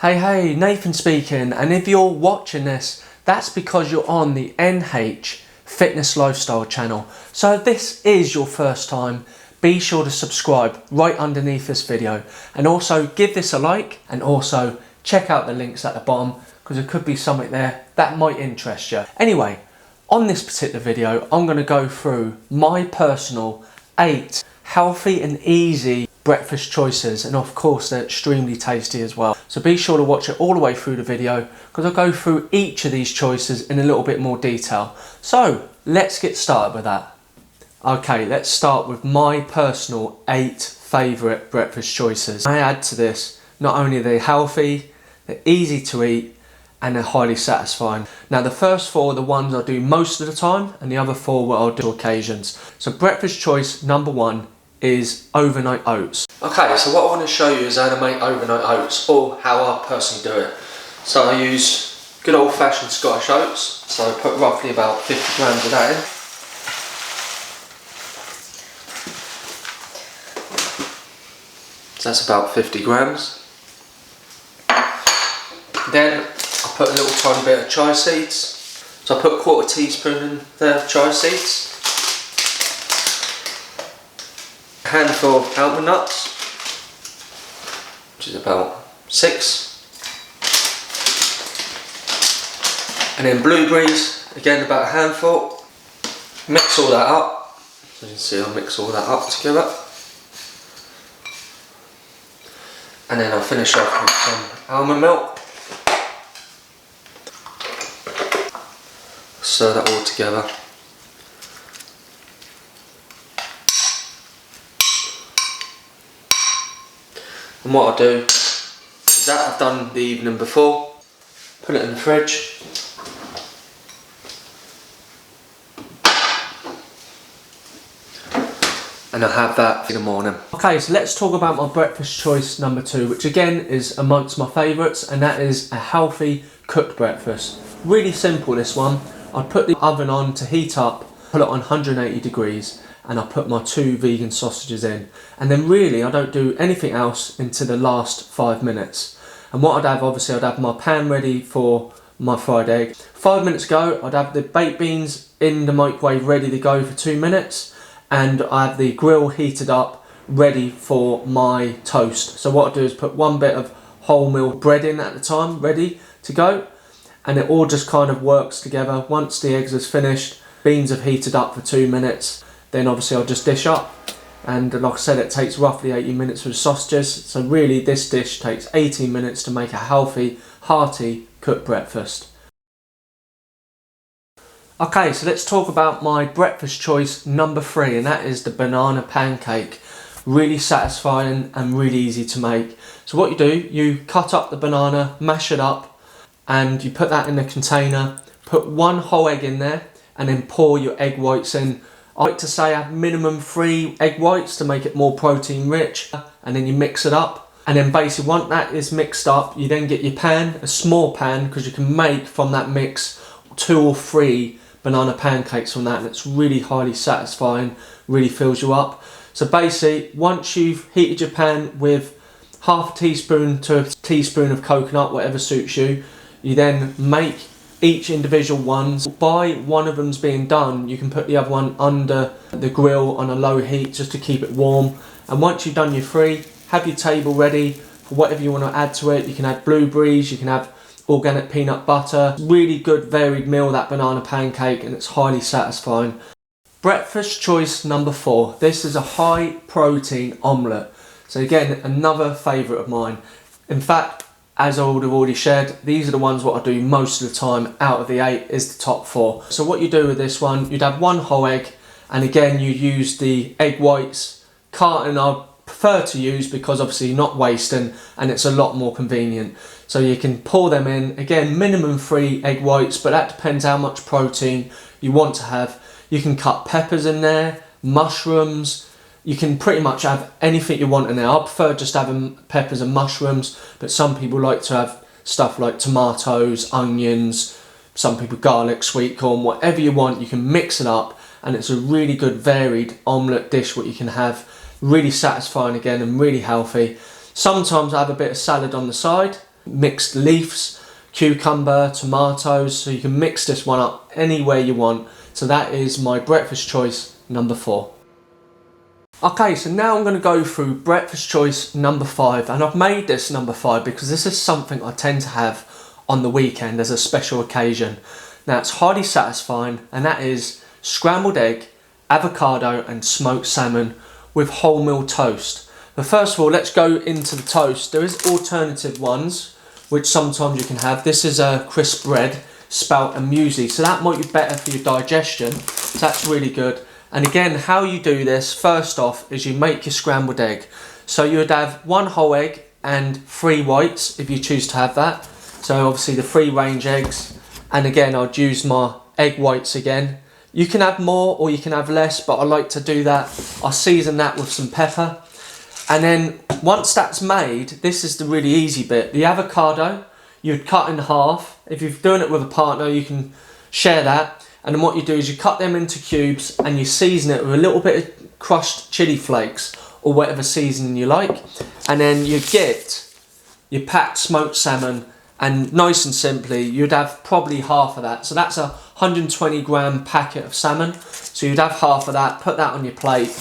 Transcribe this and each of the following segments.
Hey, Nathan speaking, and if you're watching this, that's because you're on the NH Fitness Lifestyle channel. So if this is your first time, be sure to subscribe right underneath this video, and also give this a like, and also check out the links at the bottom because there could be something there that might interest you. Anyway, on this particular video, I'm going to go through my personal 8 healthy and easy breakfast choices, and of course they're extremely tasty as well. So be sure to watch it all the way through the video because I'll go through each of these choices in a little bit more detail. So let's get started with that. Okay, let's start with my personal 8 favourite breakfast choices. I add to this, not only are they healthy, they're easy to eat, and they're highly satisfying. Now the first 4 are the ones I do most of the time, and the other 4 what I'll do occasions. So breakfast choice number 1 is overnight oats. Okay, so what I want to show you is how to make overnight oats, or how I personally do it. So I use good old-fashioned Scottish oats, so I put roughly about 50 grams of that in. So that's about 50 grams. Then I put a little tiny bit of chia seeds. So I put a 1/4 teaspoon in there of chia seeds. A handful of almond nuts, which is about 6. And then blueberries, again about a handful. Mix all that up. So you can see I'll mix all that up together. And then I'll finish off with some almond milk. Stir that all together. And what I'll do is that I've done the evening before, put it in the fridge. And I'll have that in the morning. Okay, so let's talk about my breakfast choice number 2, which again is amongst my favourites, and that is a healthy cooked breakfast. Really simple, this one. I'd put the oven on to heat up, put it on 180 degrees, and I'll put my 2 vegan sausages in. And then really I don't do anything else until the last 5 minutes. And what I'd have, obviously I'd have my pan ready for my fried egg. 5 minutes ago, I'd have the baked beans in the microwave ready to go for 2 minutes. And I have the grill heated up ready for my toast. So what I do is put 1 bit of wholemeal bread in at the time, ready to go. And it all just kind of works together. Once the eggs is finished, beans have heated up for 2 minutes, then obviously I'll just dish up. And like I said, it takes roughly 18 minutes for the sausages. So really this dish takes 18 minutes to make a healthy, hearty cooked breakfast. Okay, so let's talk about my breakfast choice number 3, and that is the banana pancake. Really satisfying and really easy to make. So what you do, you cut up the banana, mash it up, and you put that in a container, put 1 whole egg in there, and then pour your egg whites in. I like to say have minimum 3 egg whites to make it more protein rich, and then you mix it up. And then basically once that is mixed up, you then get your pan, a small pan, because you can make from that mix 2 or 3 banana pancakes from that, and it's really highly satisfying, really fills you up. So basically once you've heated your pan with 1/2 teaspoon to a teaspoon of coconut, whatever suits you, you then make each individual ones. By one of them's being done, you can put the other one under the grill on a low heat just to keep it warm. And once you've done your 3, have your table ready for whatever you want to add to it. You can add blueberries, you can have organic peanut butter. Really good varied meal, that banana pancake, and it's highly satisfying. Breakfast choice number 4. This is a high protein omelette. So again, another favourite of mine. In fact, as I would have already shared, these are the ones what I do most of the time. Out of the 8 is the top 4. So what you do with this one, you'd have 1 whole egg, and again you use the egg whites. Carton I prefer to use because obviously you're not wasting, and it's a lot more convenient. So you can pour them in, again minimum 3 egg whites, but that depends how much protein you want to have. You can cut peppers in there, mushrooms. You can pretty much have anything you want in there. I prefer just having peppers and mushrooms, but some people like to have stuff like tomatoes, onions, some people garlic, sweet corn, whatever you want. You can mix it up, and it's a really good varied omelette dish what you can have. Really satisfying again, and really healthy. Sometimes I have a bit of salad on the side. mixed leaves, cucumber, tomatoes, so you can mix this one up any way you want. So that is my breakfast choice number 4. Okay, so now I'm going to go through breakfast choice number 5, and I've made this number 5 because this is something I tend to have on the weekend as a special occasion. Now it's highly satisfying, and that is scrambled egg, avocado and smoked salmon with wholemeal toast. But first of all, let's go into the toast. There is alternative ones which sometimes you can have. This is a crisp bread, spelt and muesli, so that might be better for your digestion. So that's really good. And again, how you do this, first off, is you make your scrambled egg. So you would have 1 whole egg and 3 whites if you choose to have that. So obviously the free range eggs. And again, I'd use my egg whites again. You can have more or you can have less, but I like to do that. I season that with some pepper. And then once that's made, this is the really easy bit. The avocado, you'd cut in half. If you're doing it with a partner, you can share that. And then what you do is you cut them into cubes and you season it with a little bit of crushed chili flakes or whatever seasoning you like. And then you get your packed smoked salmon, and nice and simply, you'd have probably half of that. So that's a 120 gram packet of salmon. So you'd have half of that, put that on your plate.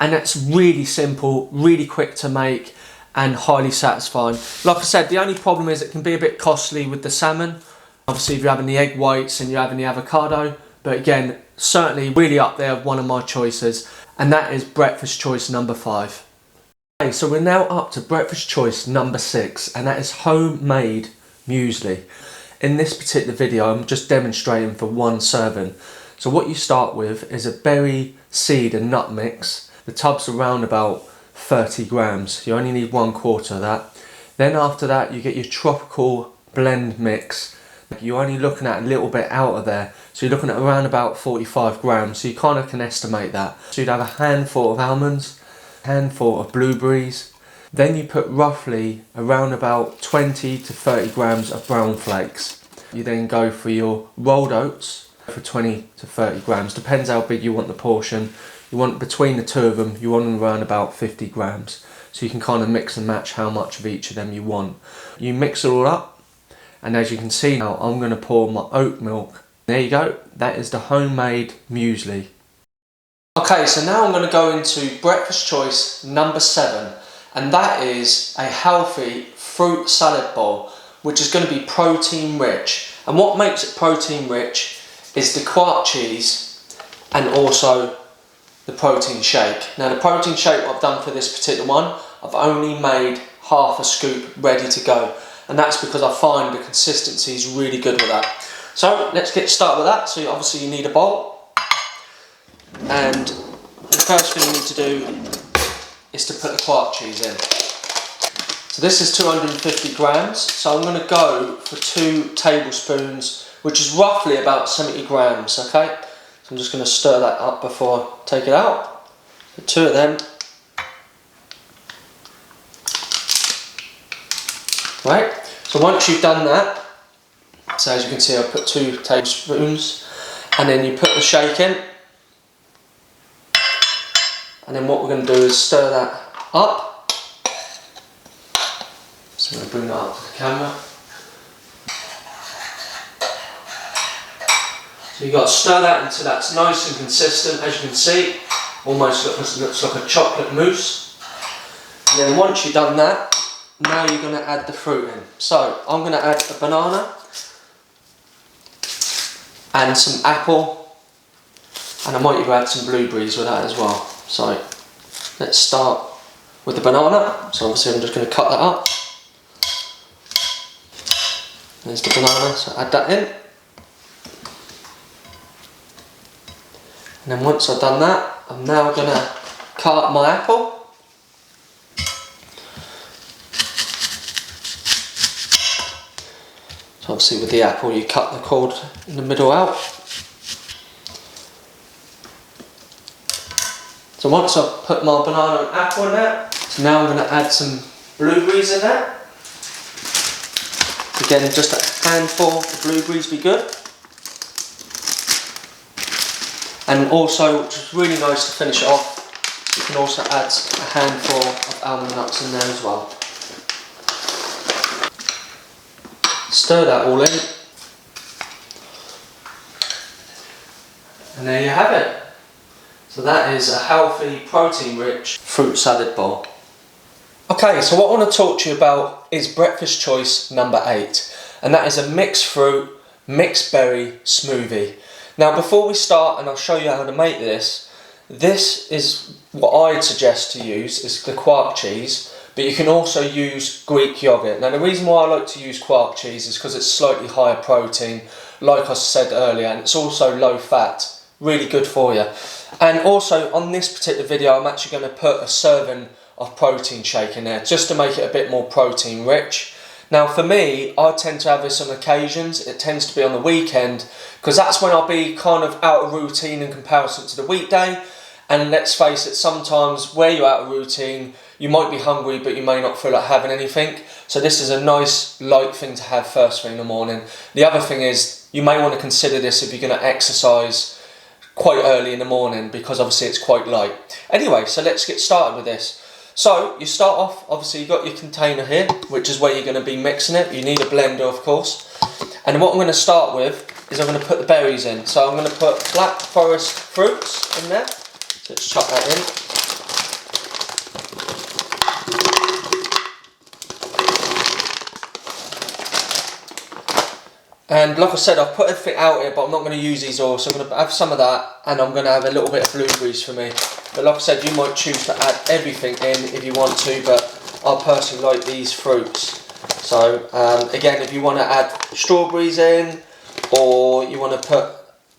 And that's really simple, really quick to make and highly satisfying. Like I said, the only problem is it can be a bit costly with the salmon. Obviously if you're having the egg whites and you're having the avocado. But again, certainly really up there with one of my choices. And that is breakfast choice number 5. Okay, so we're now up to breakfast choice number 6. And that is homemade muesli. In this particular video, I'm just demonstrating for 1 serving. So what you start with is a berry, seed and nut mix. The tub's around about 30 grams. You only need 1/4 of that. Then after that, you get your tropical blend mix. You're only looking at a little bit out of there. So you're looking at around about 45 grams. So you kind of can estimate that. So you'd have a handful of almonds, a handful of blueberries. Then you put roughly around about 20 to 30 grams of brown flakes. You then go for your rolled oats for 20 to 30 grams. Depends how big you want the portion. You want between the 2 of them, you want them around about 50 grams. So you can kind of mix and match how much of each of them you want. You mix it all up. And as you can see now, I'm going to pour my oat milk. There you go. That is the homemade muesli. Okay, so now I'm going to go into breakfast choice number 7. And that is a healthy fruit salad bowl, which is going to be protein rich. And what makes it protein rich is the quark cheese and also the protein shake. Now the protein shake what I've done for this particular one, I've only made half a scoop ready to go. And that's because I find the consistency is really good with that. So let's get started with that. So obviously you need a bowl. And the first thing you need to do is to put the quark cheese in. So this is 250 grams. So I'm going to go for 2 tablespoons, which is roughly about 70 grams, okay? So I'm just going to stir that up before I take it out. So 2 of them. Right, so once you've done that, so as you can see I put 2 tablespoons, and then you put the shake in, and then what we're going to do is stir that up. So I'm going to bring that up to the camera. So you've got to stir that until that's nice and consistent, as you can see, almost looks like a chocolate mousse. And then once you've done that, now you're going to add the fruit in. So I'm going to add a banana and some apple, and I might even add some blueberries with that as well. So let's start with the banana. So obviously I'm just going to cut that up. There's the banana, so add that in. And then once I've done that, I'm now going to cut up my apple. So obviously with the apple you cut the cord in the middle out. So once I've put my banana and apple in there, so now I'm going to add some blueberries in there. Again, just a handful of blueberries be good. And also, which is really nice to finish it off, you can also add a handful of almond nuts in there as well. Stir that all in. And there you have it. So that is a healthy, protein-rich fruit salad bowl. Okay, so what I want to talk to you about is breakfast choice number 8. And that is a mixed fruit, mixed berry smoothie. Now before we start, and I'll show you how to make this is what I'd suggest to use, is the quark cheese, but you can also use Greek yogurt. Now the reason why I like to use quark cheese is because it's slightly higher protein, like I said earlier, and it's also low fat, really good for you. And also on this particular video I'm actually going to put a serving of protein shake in there, just to make it a bit more protein rich. Now for me, I tend to have this on occasions. It tends to be on the weekend, because that's when I'll be kind of out of routine in comparison to the weekday. And let's face it, sometimes where you're out of routine, you might be hungry but you may not feel like having anything. So this is a nice light thing to have first thing in the morning. The other thing is, you may want to consider this if you're going to exercise quite early in the morning, because obviously it's quite light. Anyway, so let's get started with this. So you start off, obviously you've got your container here, which is where you're going to be mixing it. You need a blender, of course. And what I'm going to start with is I'm going to put the berries in. So I'm going to put Black Forest fruits in there. Let's chop that in. And like I said, I've put everything out here, but I'm not going to use these all. So I'm going to have some of that, and I'm going to have a little bit of blueberries for me. But like I said, you might choose to add everything in if you want to, but I personally like these fruits. So again, if you want to add strawberries in, or you want to put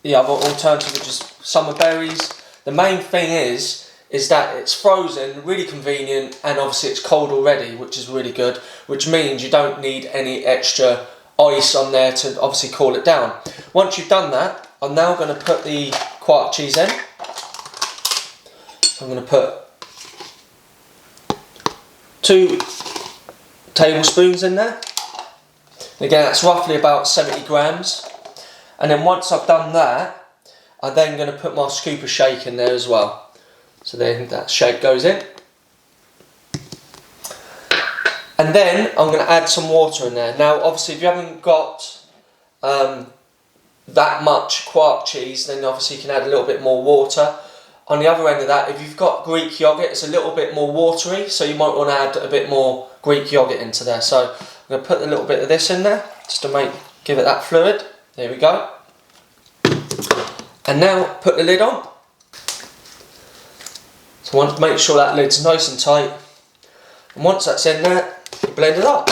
the other alternative, which is summer berries. The main thing is that it's frozen, really convenient, and obviously it's cold already, which is really good, which means you don't need any extra ice on there to obviously cool it down. Once you've done that, I'm now going to put the quark cheese in. So I'm going to put 2 tablespoons in there. And again, that's roughly about 70 grams. And then once I've done that, I'm then going to put my scoop of shake in there as well. So then that shake goes in. And then I'm going to add some water in there. Now obviously if you haven't got that much quark cheese, then obviously you can add a little bit more water. On the other end of that, if you've got Greek yogurt, it's a little bit more watery, so you might want to add a bit more Greek yogurt into there. So I'm going to put a little bit of this in there, just to give it that fluid. There we go. And now put the lid on. So make sure that lid's nice and tight. And once that's in there, you blend it up.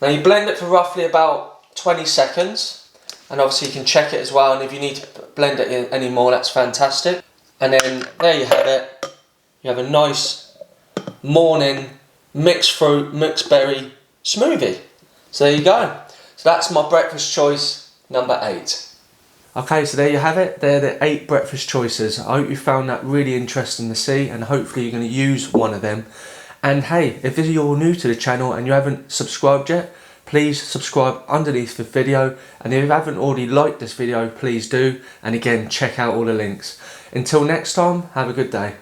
Now you blend it for roughly about 20 seconds. And obviously you can check it as well, and if you need to blend it in any more, that's fantastic. And then there you have it. You have a nice morning mixed fruit, mixed berry smoothie. So there you go. So that's my breakfast choice number 8. Okay, so there you have it. They're the 8 breakfast choices. I hope you found that really interesting to see, and hopefully you're going to use one of them. And hey, if you're new to the channel and you haven't subscribed yet, please subscribe underneath the video, and if you haven't already liked this video, please do, and again check out all the links. Until next time, have a good day.